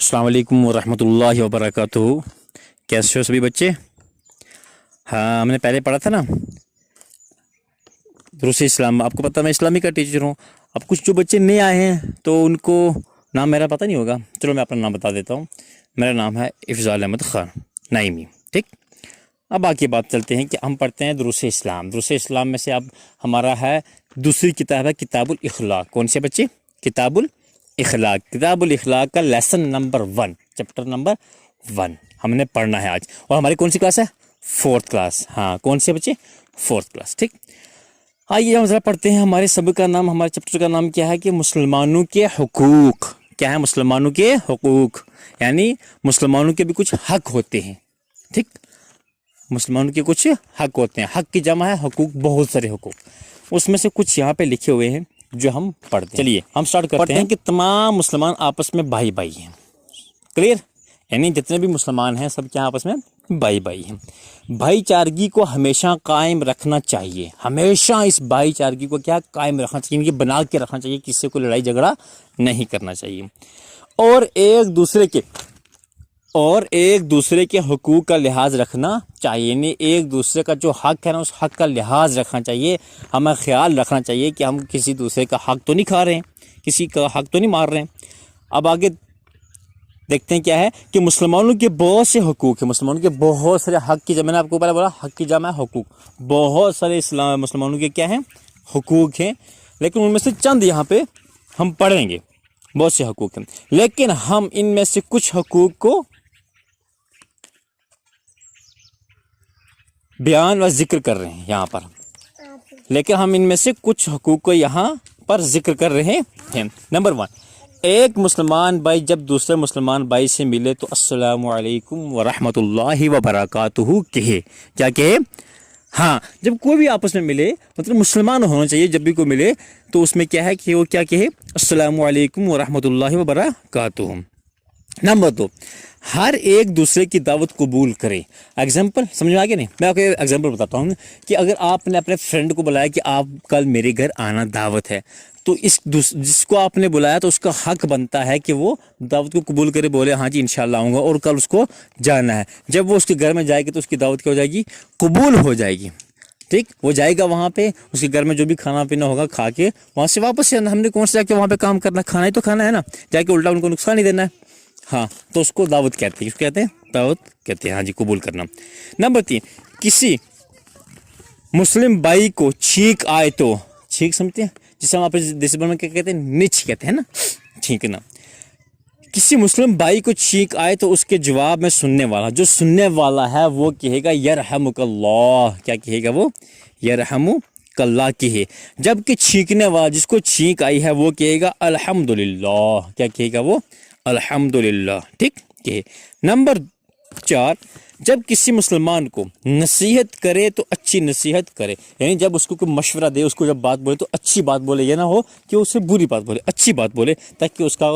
السلام علیکم ورحمۃ اللہ وبرکاتہ۔ کیسے ہو سبھی بچے؟ ہاں، ہم نے پہلے پڑھا تھا نا دروس اسلام۔ آپ کو پتہ میں اسلامی کا ٹیچر ہوں۔ اب کچھ جو بچے نئے آئے ہیں تو ان کو نام میرا پتہ نہیں ہوگا، چلو میں اپنا نام بتا دیتا ہوں۔ میرا نام ہے افضال احمد خان نعیمی، ٹھیک۔ اب باقی بات چلتے ہیں کہ ہم پڑھتے ہیں دروس اسلام۔ دروس اسلام میں سے اب ہمارا ہے دوسری کتاب ہے کتاب الاخلاق۔ کون سے بچے؟ کتاب الاخلاق۔ کتاب الاخلاق کا لیسن نمبر 1، چیپٹر نمبر 1 ہم نے پڑھنا ہے آج۔ اور ہماری کون سی کلاس ہے؟ 4th class. ہاں، کون سے بچے؟ 4th کلاس، ٹھیک۔ آئیے ہم ذرا پڑھتے ہیں۔ ہمارے سبق کا نام، ہمارے چیپٹر کا نام کیا ہے کہ مسلمانوں کے حقوق۔ کیا ہے؟ مسلمانوں کے حقوق، یعنی مسلمانوں کے بھی کچھ حق ہوتے ہیں، ٹھیک۔ مسلمانوں کے کچھ حق ہوتے ہیں۔ حق کی جمع ہے حقوق، بہت سارے حقوق۔ اس میں سے کچھ یہاں پہ لکھے ہوئے ہیں جو ہم پڑھتے ہیں۔ چلیے ہم سٹارٹ کرتے ہیں کہ تمام مسلمان آپس میں بھائی بھائی ہیں، کلیئر؟ یعنی جتنے بھی مسلمان ہیں سب کیا آپس میں بھائی بھائی ہیں۔ بھائی چارگی کو ہمیشہ قائم رکھنا چاہیے۔ ہمیشہ اس بھائی چارگی کو کیا قائم رکھنا چاہیے، ان کی بنا کے رکھنا چاہیے، کسی سے کوئی لڑائی جھگڑا نہیں کرنا چاہیے۔ اور ایک دوسرے کے حقوق کا لحاظ رکھنا چاہیے، یعنی ایک دوسرے کا جو حق ہے نا اس حق کا لحاظ رکھنا چاہیے۔ ہمیں خیال رکھنا چاہیے کہ ہم کسی دوسرے کا حق تو نہیں کھا رہے ہیں، کسی کا حق تو نہیں مار رہے ہیں۔ اب آگے دیکھتے ہیں کیا ہے کہ مسلمانوں کے بہت سے حقوق ہیں۔ مسلمانوں کے بہت سارے حق کی جمع، میں نے آپ کو پہلے بولا حق کی جمع ہے حقوق۔ بہت سارے مسلمانوں کے کیا ہیں؟ حقوق ہیں، لیکن ان میں سے چند یہاں پہ ہم پڑھیں گے۔ بہت سے حقوق ہیں، لیکن ہم ان میں سے کچھ حقوق کو بیان و ذکر کر رہے ہیں یہاں پر، لیکن ہم ان میں سے کچھ حقوق کو یہاں پر ذکر کر رہے ہیں۔ نمبر 1، ایک مسلمان بھائی جب دوسرے مسلمان بھائی سے ملے تو السلام علیکم ورحمۃ اللہ وبرکاتہ کہے۔ کیا کہے؟ ہاں، جب کوئی بھی آپس میں ملے، مطلب مسلمان ہونا چاہیے، جب بھی کوئی ملے تو اس میں کیا ہے کہ وہ کیا کہے؟ السلام علیکم ورحمۃ اللہ وبرکاتہ۔ نمبر 2، ہر ایک دوسرے کی دعوت قبول کرے۔ ایگزامپل سمجھ میں آ گیا نہیں؟ میں آپ کو ایگزامپل بتاتا ہوں کہ اگر آپ نے اپنے فرینڈ کو بلایا کہ آپ کل میرے گھر آنا، دعوت ہے، تو جس کو آپ نے بلایا تو اس کا حق بنتا ہے کہ وہ دعوت کو قبول کرے، بولے ہاں جی انشاءاللہ آؤں گا، اور کل اس کو جانا ہے۔ جب وہ اس کے گھر میں جائے گی تو اس کی دعوت کیا ہو جائے گی؟ قبول ہو جائے گی، ٹھیک۔ وہ جائے گا وہاں پہ، اس کے گھر میں جو بھی کھانا پینا ہوگا کھا کے وہاں سے واپس سے ہم نے کون سے جا کے وہاں پہ کام کرنا، کھانا ہی تو کھانا ہے نا، جا کے الٹا ان کو نقصان نہیں دینا ہے۔ ہاں، تو اس کو دعوت کہتے ہیں۔ اس کو کہتے ہیں دعوت کہتے ہیں، ہاں جی، قبول کرنا۔ نمبر 3، کسی مسلم بھائی کو چھینک آئے تو، چھینک سمجھتے ہیں جسے ہم اپنے دیسی زبان میں کیا کہتے ہیں؟ نچ کہتے ہیں نا، چھینکنا۔ کسی مسلم بھائی کو چھینک آئے تو اس کے جواب میں سننے والا، جو سننے والا ہے وہ کہے گا یرحمک اللہ۔ کیا کہے گا وہ؟ یرحمک اللہ کہے۔ جبکہ چھینکنے والا، جس کو چھینک آئی ہے، وہ کہے گا الحمدللہ۔ کیا کہے گا وہ؟ الحمدللہ، ٹھیک کہے۔ نمبر 4، جب کسی مسلمان کو نصیحت کرے تو اچھی نصیحت کرے، یعنی جب اس کو کوئی مشورہ دے، اس کو جب بات بولے تو اچھی بات بولے، یہ نہ ہو کہ اسے بری بات بولے، اچھی بات بولے، تاکہ اس کا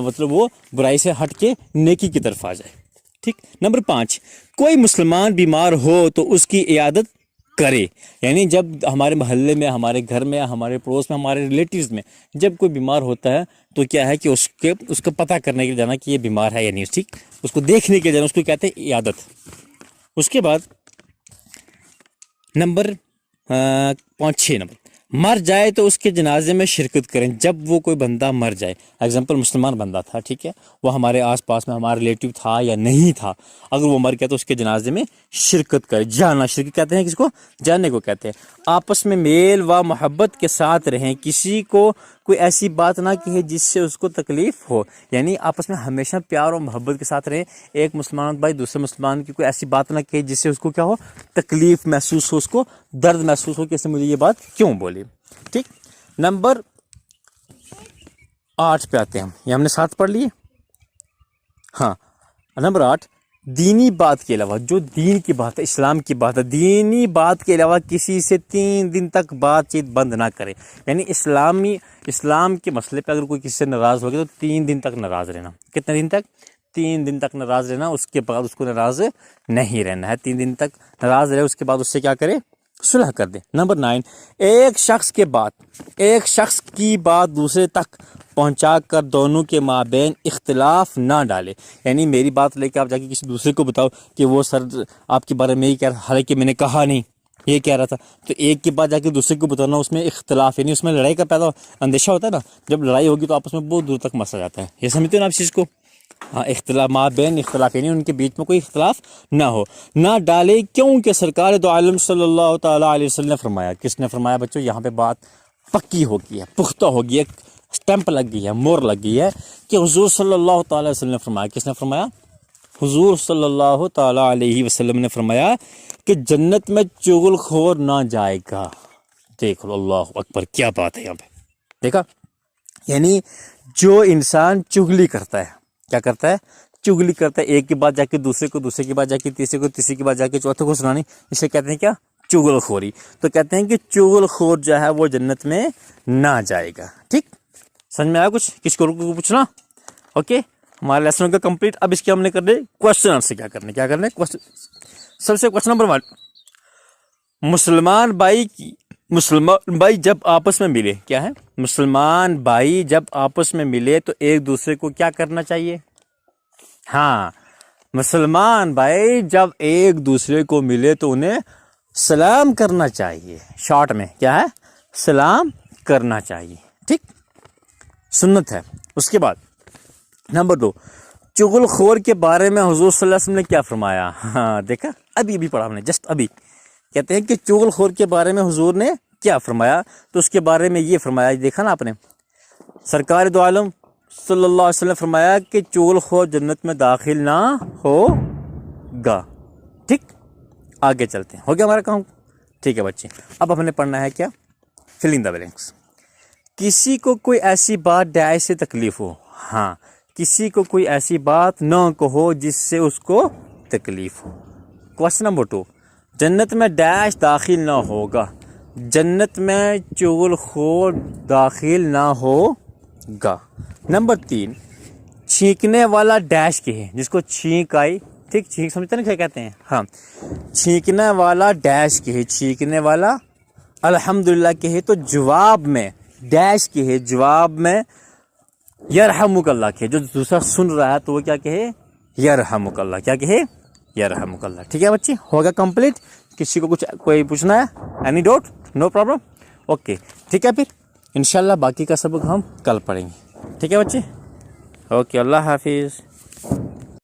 مطلب وہ برائی سے ہٹ کے نیکی کی طرف آ جائے، ٹھیک۔ نمبر 5، کوئی مسلمان بیمار ہو تو اس کی عیادت کرے، یعنی جب ہمارے محلے میں، ہمارے گھر میں، ہمارے پڑوس میں، ہمارے ریلیٹیوز میں جب کوئی بیمار ہوتا ہے تو کیا ہے کہ اس کا پتہ کرنے کے لیے جانا کہ یہ بیمار ہے یا نہیں، ٹھیک، اس کو دیکھنے کے لیے جانا، اس کو کہتے ہیں عیادت۔ اس کے بعد نمبر 6 نمبر، مر جائے تو اس کے جنازے میں شرکت کریں۔ جب وہ کوئی بندہ مر جائے، ایگزامپل مسلمان بندہ تھا، ٹھیک ہے، وہ ہمارے آس پاس میں ہمارا ریلیٹیو تھا یا نہیں تھا، اگر وہ مر گیا تو اس کے جنازے میں شرکت کرے۔ جانا، شرکت کہتے ہیں کس کو؟ جاننے کو کہتے ہیں۔ آپس میں میل و محبت کے ساتھ رہیں، کسی کو کوئی ایسی بات نہ کہے جس سے اس کو تکلیف ہو، یعنی آپس میں ہمیشہ پیار و محبت کے ساتھ رہیں۔ ایک مسلمان بھائی دوسرے مسلمان کی کوئی ایسی بات نہ کہے جس سے اس کو کیا ہو؟ تکلیف محسوس ہو، اس کو درد محسوس ہو کہ اس نے مجھے یہ بات کیوں بولی، ٹھیک۔ نمبر 8 پہ آتے ہیں ہم، یہ ہم نے 7 پڑھ لیے۔ ہاں، نمبر 8، دینی بات کے علاوہ، جو دین کی بات ہے، اسلام کی بات ہے، دینی بات کے علاوہ کسی سے 3 دن تک بات چیت بند نہ کرے، یعنی اسلام کے مسئلے پہ اگر کوئی کسی سے ناراض ہو گیا تو 3 دن تک ناراض رہنا۔ کتنے دن تک؟ 3 دن تک ناراض رہنا، اس کے بعد اس کو ناراض نہیں رہنا ہے۔ 3 دن تک ناراض رہے، اس کے بعد اس سے کیا کرے؟ صلح کر دے۔ نمبر 9، ایک شخص کی بات دوسرے تک پہنچا کر دونوں کے مابین اختلاف نہ ڈالے. یعنی میری بات لے کے آپ جا کے کسی دوسرے کو بتاؤ کہ وہ سر آپ کے بارے میں یہ کہہ رہا، حالانکہ میں نے کہا نہیں، یہ کہہ رہا تھا، تو ایک کے بعد جا کے دوسرے کو بتانا، اس میں اختلاف، یعنی اس میں لڑائی کا پیدا اندیشہ ہوتا ہے نا. جب لڑائی ہوگی تو آپس میں بہت دور تک مسئلہ جاتا ہے. یہ سمجھتے ہو نا آپ چیز کو؟ ہاں، اختلاف مابین اختلاف، یعنی ان کے بیچ میں کوئی اختلاف نہ ہو، نہ ڈالے، کیونکہ سرکار دو عالم صلی اللہ تعالیٰ علیہ وسلم نے فرمایا. کس نے فرمایا بچوں؟ یہاں پہ بات پکی ہو گئی ہے، پختہ ہو گئی ہے، اسٹیمپ لگ گئی ہے، مور لگ گئی ہے کہ حضور صلی اللہ تعالیٰ علیہ وسلم نے فرمایا. کس نے فرمایا؟ حضور صلی اللہ تعالیٰ علیہ وسلم نے فرمایا کہ جنت میں چغل خور نہ جائے گا. دیکھ لو، اللہ اکبر، کیا بات ہے یہاں پہ، دیکھا؟ یعنی جو انسان چغلی کرتا ہے، کیا کرتا ہے؟ چغلی کرتا ہے، ایک کے بعد جا کے دوسرے کو، دوسرے کے بعد جا کے تیسرے کو، تیسرے کے بعد جا کے چوتھے کو سنانی، اسے کہتے ہیں کیا؟ چغل خوری. تو کہتے ہیں کہ چغل خور جو ہے وہ جنت میں نہ جائے گا. ٹھیک، سمجھ میں آیا کچھ؟ کس کو پوچھنا؟ اوکے، ہمارا لیسن کا کمپلیٹ. اب اس کے ہم نے کرنے کوشچن آنسر. کیا کرنے سب سے کوشچن نمبر 1، مسلمان بھائی جب آپس میں ملے، کیا ہے؟ مسلمان بھائی جب آپس میں ملے تو ایک دوسرے کو کیا کرنا چاہیے؟ ہاں، مسلمان بھائی جب ایک دوسرے کو ملے تو انہیں سلام کرنا چاہیے. شارٹ میں کیا ہے؟ سلام کرنا چاہیے. ٹھیک، سنت ہے. اس کے بعد نمبر 2، چغل خور کے بارے میں حضور صلی اللہ علیہ وسلم نے کیا فرمایا؟ ہاں دیکھا، ابھی پڑھا ہم نے، جسٹ ابھی. کہتے ہیں کہ چغل خور کے بارے میں حضور نے کیا فرمایا؟ تو اس کے بارے میں یہ فرمایا، دیکھا نا آپ نے، سرکار دو عالم صلی اللہ علیہ وسلم نے فرمایا کہ چغل خور جنت میں داخل نہ ہوگا. ٹھیک، آگے چلتے ہیں. ہو گیا ہمارا کام؟ ٹھیک ہے بچے، اب ہم نے پڑھنا ہے کیا؟ فل ان دا بلینکس. کسی کو کوئی ایسی بات ڈیش سے تکلیف ہو. ہاں، کسی کو کوئی ایسی بات نہ کہو جس سے اس کو تکلیف ہو. کوشچن نمبر 2، جنت میں ڈیش داخل نہ ہوگا. جنت میں چغل خور داخل نہ ہوگا. نمبر 3، چھینکنے والا ڈیش کے ہے، جس کو چھینک آئی. ٹھیک، چھینک سمجھتے نا کیا کہتے ہیں؟ ہاں، چھینکنے والا ڈیش کے ہے، چھینکنے والا الحمدللہ کے ہے. تو جواب میں ڈیش کے ہے، جواب میں یرحمک اللہ کے، جو دوسرا سن رہا ہے تو وہ کیا کہے؟ یرحمک اللہ. کیا کہے؟ یرحمک اللہ. ٹھیک ہے بچے، ہوگا کمپلیٹ. کسی کو کوئی پوچھنا ہے؟ Any doubt? No problem. Okay, ٹھیک ہے، پھر انشاءاللہ باقی کا سبق ہم کل پڑھیں گے. ٹھیک ہے بچے، اوکے، اللہ حافظ.